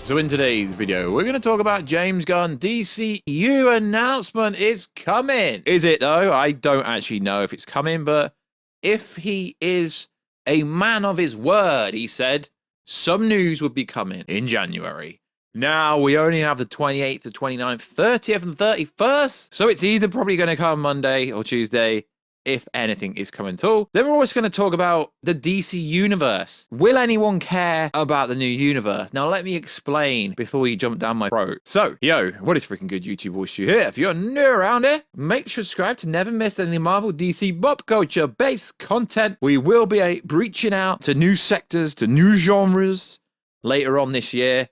So in today's video, we're going to talk about James Gunn. DCU announcement is coming. Is it though? I don't actually know if it's coming, but if he is a man of his word, he said, some news would be coming in January. Now, we only have the 28th, the 29th, 30th, and 31st. So it's either probably going to come Monday or Tuesday, if anything is coming at all. Then we're also going to talk about the DC universe. Will anyone care about the new universe? Now, let me explain before you jump down my throat. So, yo, what is freaking good, YouTube Warstu here? If you're new around here, make sure to subscribe to never miss any Marvel, DC, pop culture based content. We will be reaching out to new sectors, to new genres later on this year.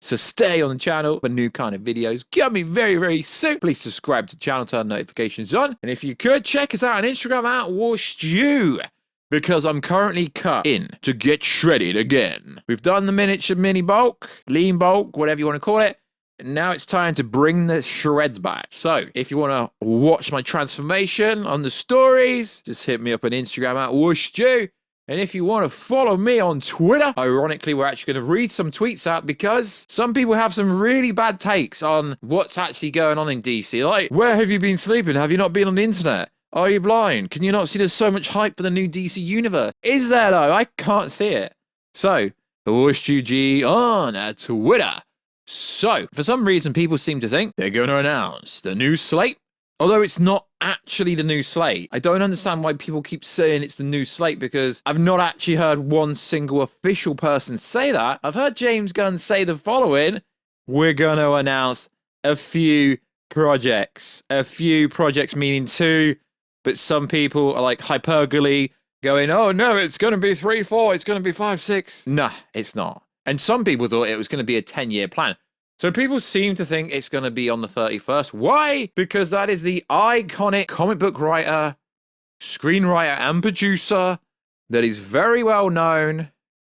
So stay on the channel for new kind of videos coming very, very soon. Please subscribe to the channel, turn notifications on. And if you could, check us out on Instagram at Warstu, because I'm currently cut in to get shredded again. We've done the miniature mini bulk, lean bulk, whatever you want to call it. Now it's time to bring the shreds back. So if you want to watch my transformation on the stories, just hit me up on Instagram at Warstu. And if you want to follow me on Twitter, ironically, we're actually going to read some tweets out because some people have some really bad takes on what's actually going on in DC. Like, where have you been sleeping? Have you not been on the internet? Are you blind? Can you not see there's so much hype for the new DC universe? Is there though? I can't see it. So, WarstuG on Twitter. So, for some reason, people seem to think they're going to announce the new slate. Although it's not actually the new slate. I don't understand why people keep saying it's the new slate, because I've not actually heard one single official person say that. I've heard James Gunn say the following: we're going to announce a few projects. A few projects meaning two, but some people are like hyperbole going, oh no, it's going to be 3, 4, it's going to be 5, 6. Nah, it's not. And some people thought it was going to be a 10-year plan. So people seem to think it's going to be on the 31st. Why? Because that is the iconic comic book writer, screenwriter, and producer that is very well known,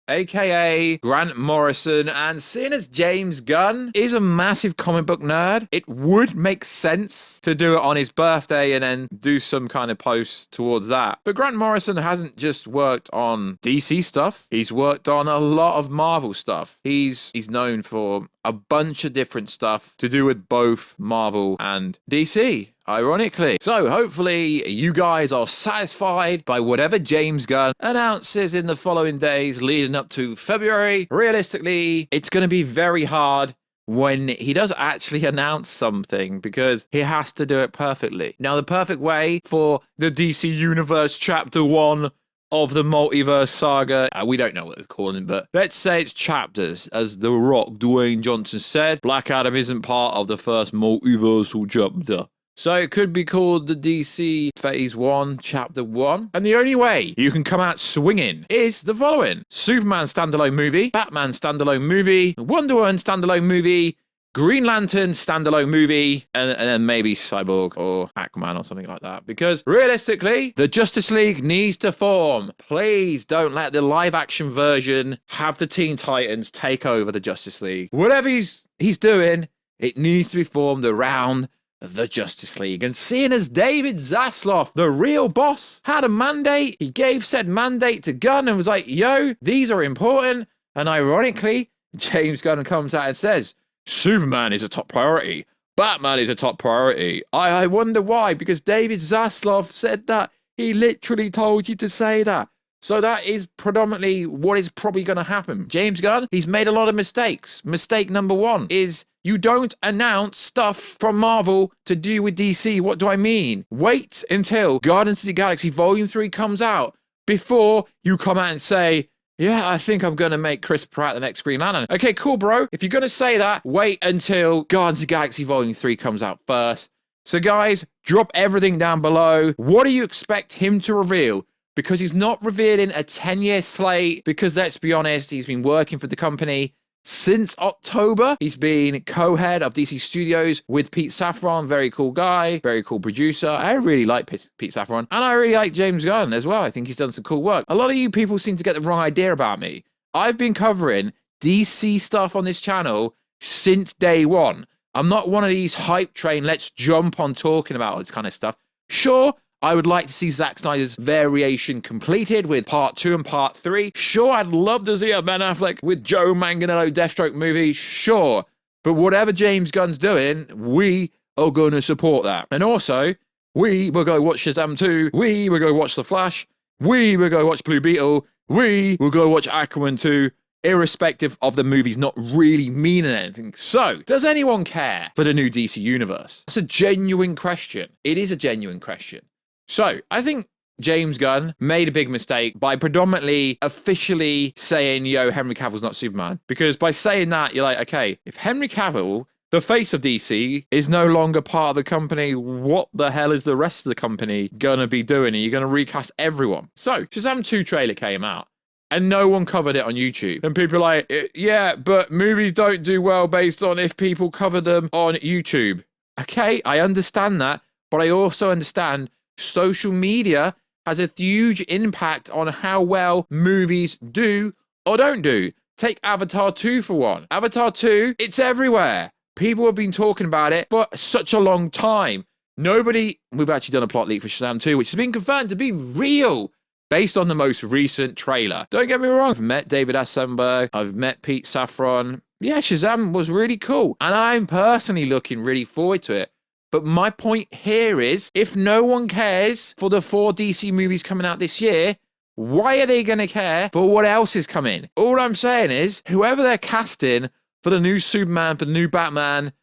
aka Grant Morrison. And seeing as James Gunn is a massive comic book nerd, it would make sense to do it on his birthday and then do some kind of post towards that. But Grant Morrison hasn't just worked on DC stuff. He's worked on a lot of Marvel stuff. He's known for a bunch of different stuff to do with both Marvel and DC, ironically. So hopefully you guys are satisfied by whatever James Gunn announces in the following days leading up to February. Realistically, it's going to be very hard when he does actually announce something, because he has to do it perfectly. Now, the perfect way for the DC Universe Chapter 1 of the multiverse saga, we don't know what they're calling, but let's say it's chapters. As The Rock, Dwayne Johnson said, Black Adam isn't part of the first multiversal chapter. So it could be called the DC Phase 1, Chapter 1. And the only way you can come out swinging is the following: Superman standalone movie, Batman standalone movie, Wonder Woman standalone movie, Green Lantern standalone movie, and then maybe Cyborg or Aquaman or something like that. Because realistically, the Justice League needs to form. Please don't let the live action version have the Teen Titans take over the Justice League. Whatever he's doing, it needs to be formed around the Justice League. And seeing as David Zaslav, the real boss, had a mandate, he gave said mandate to Gunn and was like, yo, these are important. And ironically, James Gunn comes out and says, Superman is a top priority. Batman is a top priority. I wonder why, because David Zaslav said that. He literally told you to say that. So that is predominantly what is probably going to happen. James Gunn, he's made a lot of mistakes. Mistake number 1 is you don't announce stuff from Marvel to do with DC. What do I mean? Wait until Guardians of the Galaxy Volume 3 comes out before you come out and say, yeah, I think I'm going to make Chris Pratt the next Green Lantern. Okay, cool, bro. If you're going to say that, wait until Guardians of the Galaxy Volume 3 comes out first. So guys, drop everything down below. What do you expect him to reveal? Because he's not revealing a 10-year slate, because let's be honest, he's been working for the company since October. He's been co-head of DC Studios with Pete Safran. Very cool guy, very cool producer. I really like Pete Safran, and I really like James Gunn as well. I think he's done some cool work. A lot of you people seem to get the wrong idea about me. I've been covering DC stuff on this channel since day one. I'm not one of these hype train, let's jump on talking about all this kind of stuff. Sure, I would like to see Zack Snyder's variation completed with part 2 and part 3. Sure, I'd love to see a Ben Affleck with Joe Manganiello Deathstroke movie. Sure. But whatever James Gunn's doing, we are going to support that. And also, we will go watch Shazam 2. We will go watch The Flash. We will go watch Blue Beetle. We will go watch Aquaman 2. Irrespective of the movies not really meaning anything. So, does anyone care for the new DC universe? That's a genuine question. It is a genuine question. So, I think James Gunn made a big mistake by predominantly officially saying, yo, Henry Cavill's not Superman. Because by saying that, you're like, okay, if Henry Cavill, the face of DC, is no longer part of the company, what the hell is the rest of the company gonna be doing? Are you gonna recast everyone? So, Shazam 2 trailer came out. And no one covered it on YouTube. And people are like, yeah, but movies don't do well based on if people cover them on YouTube. Okay, I understand that. But I also understand social media has a huge impact on how well movies do or don't do. Take Avatar 2 for one. Avatar 2, it's everywhere. People have been talking about it for such a long time. We've actually done a plot leak for Shazam 2, which has been confirmed to be real, based on the most recent trailer. Don't get me wrong, I've met David Assemberg, I've met Pete Safran. Yeah, Shazam was really cool, and I'm personally looking really forward to it. But my point here is, if no one cares for the 4 DC movies coming out this year, why are they going to care for what else is coming? All I'm saying is, whoever they're casting for the new Superman, for the new Batman,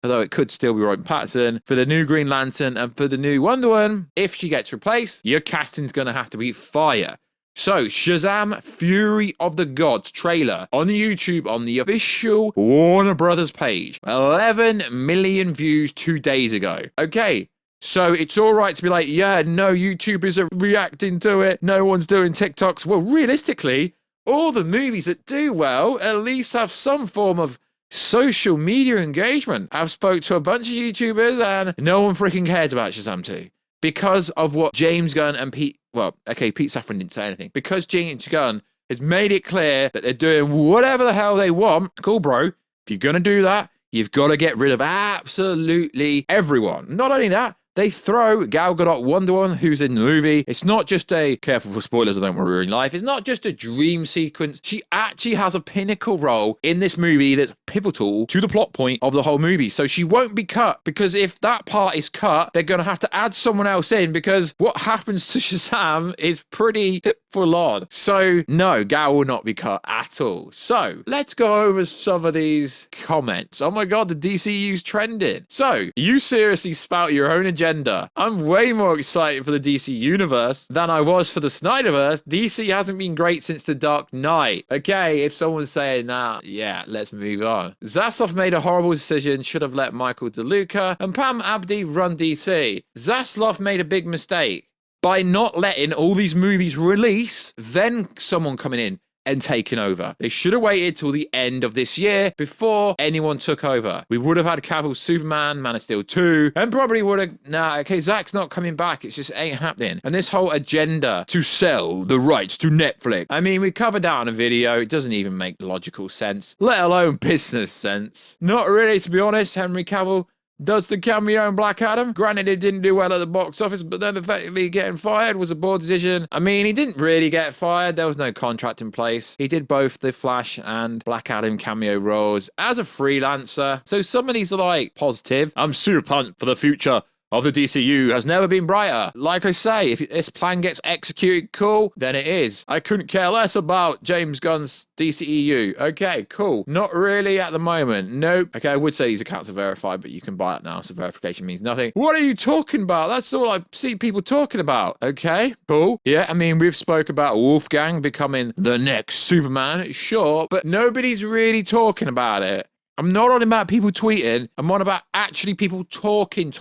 although it could still be Robert Pattinson, for the new Green Lantern, and for the new Wonder Woman, if she gets replaced, your casting's going to have to be fire. So, Shazam Fury of the Gods trailer on YouTube on the official Warner Brothers page. 11 million views 2 days ago. Okay, so it's all right to be like, yeah, no YouTubers are reacting to it, no one's doing TikToks. Well, realistically, all the movies that do well at least have some form of social media engagement. I've spoke to a bunch of YouTubers and no one freaking cares about Shazam 2 because of what James Gunn and Pete Safran didn't say anything. Because James Gunn has made it clear that they're doing whatever the hell they want. Cool, bro. If you're going to do that, you've got to get rid of absolutely everyone. Not only that, they throw Gal Gadot Wonder Woman, who's in the movie. It's not just a, careful for spoilers, I don't want to ruin life. It's not just a dream sequence. She actually has a pinnacle role in this movie that's pivotal to the plot point of the whole movie. So she won't be cut, because if that part is cut, they're going to have to add someone else in, because what happens to Shazam is pretty full on. So no, Gal will not be cut at all. So let's go over some of these comments. Oh my God, the DCU's trending. So you seriously spout your own agenda. I'm way more excited for the DC universe than I was for the Snyderverse. DC hasn't been great since The Dark Knight. Okay, if someone's saying that, yeah, let's move on. Zaslav made a horrible decision, should have let Michael DeLuca and Pam Abdi run DC. Zaslav made a big mistake by not letting all these movies release, then someone coming in and taking over. They should have waited till the end of this year before anyone took over. We would have had Cavill Superman, Man of Steel 2, and probably would have, Zack's not coming back. It just ain't happening. And this whole agenda to sell the rights to Netflix. I mean, we covered that on a video. It doesn't even make logical sense, let alone business sense. Not really, to be honest. Henry Cavill does the cameo in Black Adam. Granted, it didn't do well at the box office, but then effectively getting fired was a board decision. I mean, he didn't really get fired. There was no contract in place. He did both the Flash and Black Adam cameo roles as a freelancer. So some of these are like positive. I'm super pumped for the future of the DCU has never been brighter. Like I say, if this plan gets executed, cool, then it is. I couldn't care less about James Gunn's DCEU. Okay, cool. Not really at the moment. Nope. Okay, I would say these accounts are verified, but you can buy it now, so verification means nothing. What are you talking about? That's all I see people talking about. Okay, cool. Yeah, I mean, we've spoke about Wolfgang becoming the next Superman, sure, but nobody's really talking about it. I'm not on about people tweeting. I'm on about actually people talking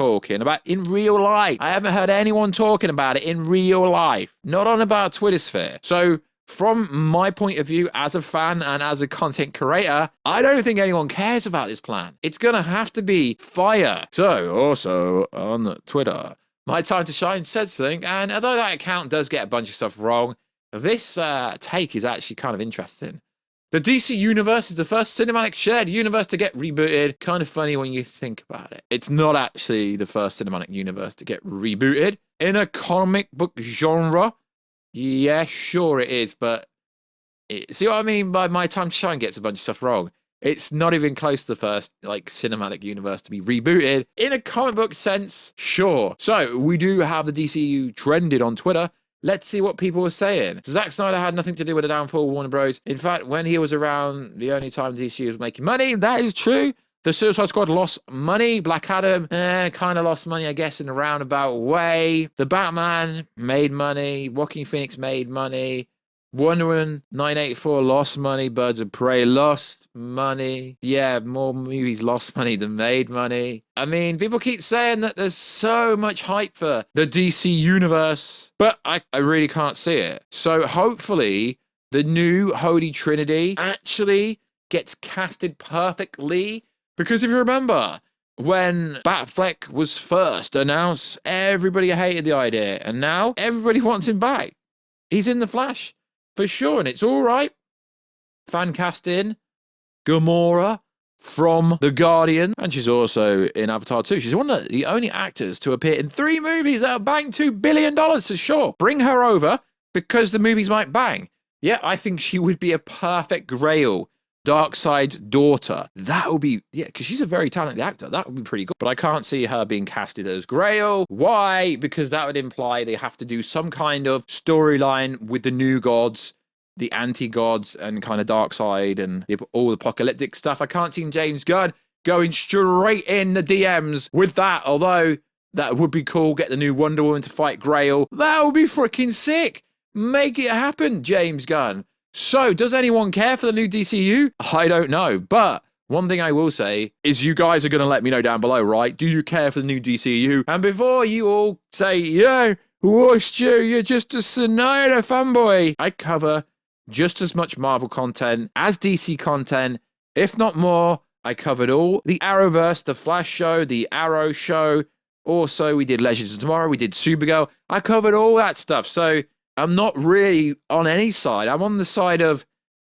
about in real life. I haven't heard anyone talking about it in real life. Not on about Twitter sphere. So from my point of view as a fan and as a content creator, I don't think anyone cares about this plan. It's going to have to be fire. So also on Twitter, My Time to Shine said something. And although that account does get a bunch of stuff wrong, this take is actually kind of interesting. The DC universe is the first cinematic shared universe to get rebooted. Kind of funny when you think about it. It's not actually the first cinematic universe to get rebooted in a comic book genre. Yeah, sure it is, but see what I mean by my time to shine gets a bunch of stuff wrong. It's not even close to the first cinematic universe to be rebooted in a comic book sense. Sure. So we do have the DCU trended on Twitter. Let's see what people were saying. So Zack Snyder had nothing to do with the downfall of Warner Bros. In fact, when he was around, the only time DCU was making money, that is true. The Suicide Squad lost money. Black Adam, kind of lost money, I guess, in a roundabout way. The Batman made money. Joaquin Phoenix made money. Wonder Woman 984 lost money. Birds of Prey lost money. Yeah, more movies lost money than made money. I mean, people keep saying that there's so much hype for the DC universe, but I really can't see it. So hopefully the new Holy Trinity actually gets casted perfectly. Because if you remember, when Batfleck was first announced, everybody hated the idea. And now everybody wants him back. He's in The Flash. For sure, and it's all right. Fan casting, Gamora from The Guardian, and she's also in Avatar 2. She's one of the only actors to appear in 3 movies that have banged $2 billion, so sure. Bring her over, because the movies might bang. Yeah, I think she would be a perfect Grail, Darkseid's daughter. That would be, yeah, because she's a very talented actor. That would be pretty good. But I can't see her being casted as Grail. Why? Because that would imply they have to do some kind of storyline with the new gods, the anti-gods, and kind of Darkseid and all the apocalyptic stuff. I can't see James Gunn going straight in the DMs with that, although that would be cool. Get the new Wonder Woman to fight Grail. That would be freaking sick. Make it happen, James Gunn. So, does anyone care for the new DCU? I don't know, but one thing I will say is you guys are going to let me know down below, right? Do you care for the new DCU? And before you all say, yeah, Warstu, you're just a Snyder fanboy, I cover just as much Marvel content as DC content, if not more. I covered all the Arrowverse, the Flash show, the Arrow show. Also, we did Legends of Tomorrow, we did Supergirl. I covered all that stuff, so I'm not really on any side. I'm on the side of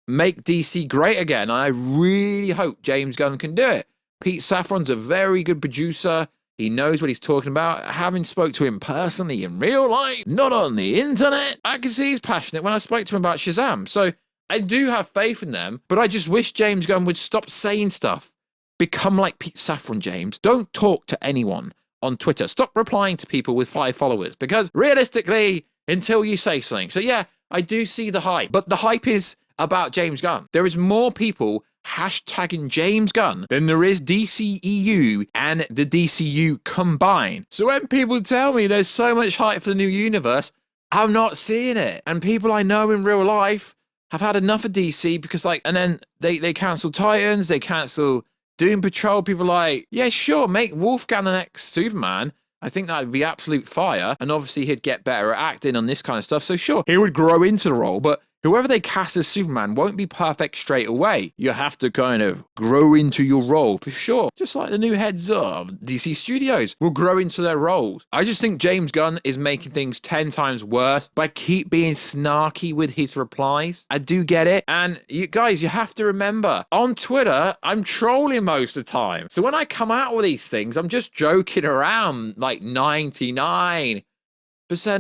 make DC great again. I really hope James Gunn can do it. Pete Safran's a very good producer. He knows what he's talking about. Having spoke to him personally in real life, not on the internet, I can see he's passionate when I spoke to him about Shazam. So I do have faith in them, but I just wish James Gunn would stop saying stuff. Become like Pete Safran, James. Don't talk to anyone on Twitter. Stop replying to people with 5 followers, because realistically, until you say something. So yeah, I do see the hype, but the hype is about James Gunn. There is more people hashtagging James Gunn than there is DCEU and the DCU combined. So when people tell me there's so much hype for the new universe, I'm not seeing it. And people I know in real life have had enough of DC because and then they cancel Titans, they cancel Doom Patrol. People yeah, sure, make Wolfgang the next Superman. I think that would be absolute fire. And obviously he'd get better at acting on this kind of stuff. So sure, he would grow into the role, but whoever they cast as Superman won't be perfect straight away. You have to kind of grow into your role for sure. Just like the new heads of DC Studios will grow into their roles. I just think James Gunn is making things 10 times worse by keep being snarky with his replies. I do get it. And you guys, you have to remember, on Twitter, I'm trolling most of the time. So when I come out with these things, I'm just joking around 99%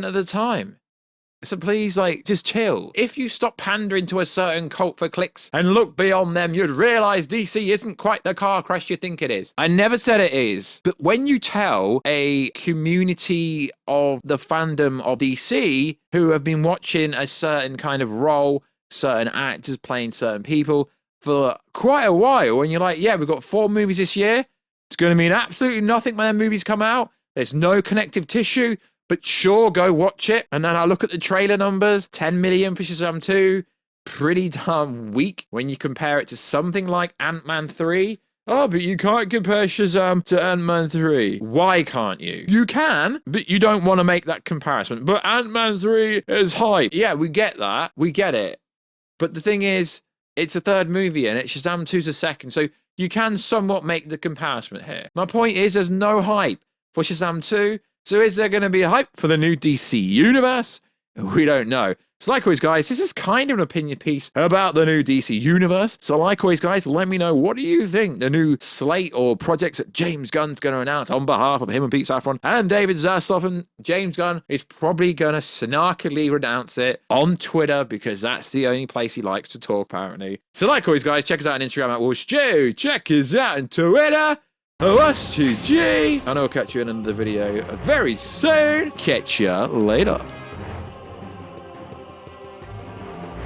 of the time. So please, just chill. If you stop pandering to a certain cult for clicks and look beyond them, you'd realize DC isn't quite the car crash you think it is. I never said it is. But when you tell a community of the fandom of DC who have been watching a certain kind of role, certain actors playing certain people for quite a while, and you're like, yeah, we've got 4 movies this year. It's going to mean absolutely nothing when their movies come out. There's no connective tissue. But sure, go watch it. And then I look at the trailer numbers, 10 million for Shazam 2. Pretty darn weak when you compare it to something like Ant-Man 3. Oh, but you can't compare Shazam to Ant-Man 3. Why can't you? You can, but you don't want to make that comparison. But Ant-Man 3 is hype. Yeah, we get that. We get it. But the thing is, it's a third movie and Shazam 2's a second. So you can somewhat make the comparison here. My point is, there's no hype for Shazam 2. So is there going to be a hype for the new DC universe? We don't know. So like always, guys, this is kind of an opinion piece about the new DC universe. So like always, guys, let me know, what do you think the new slate or projects that James Gunn's going to announce on behalf of him and Pete Safran and David Zaslav? And James Gunn is probably going to snarkily announce it on Twitter because that's the only place he likes to talk, apparently. So like always, guys, check us out on Instagram at Warstu. Check us out on Twitter. Warstu G. And I'll catch you in another video very soon. Catch ya later.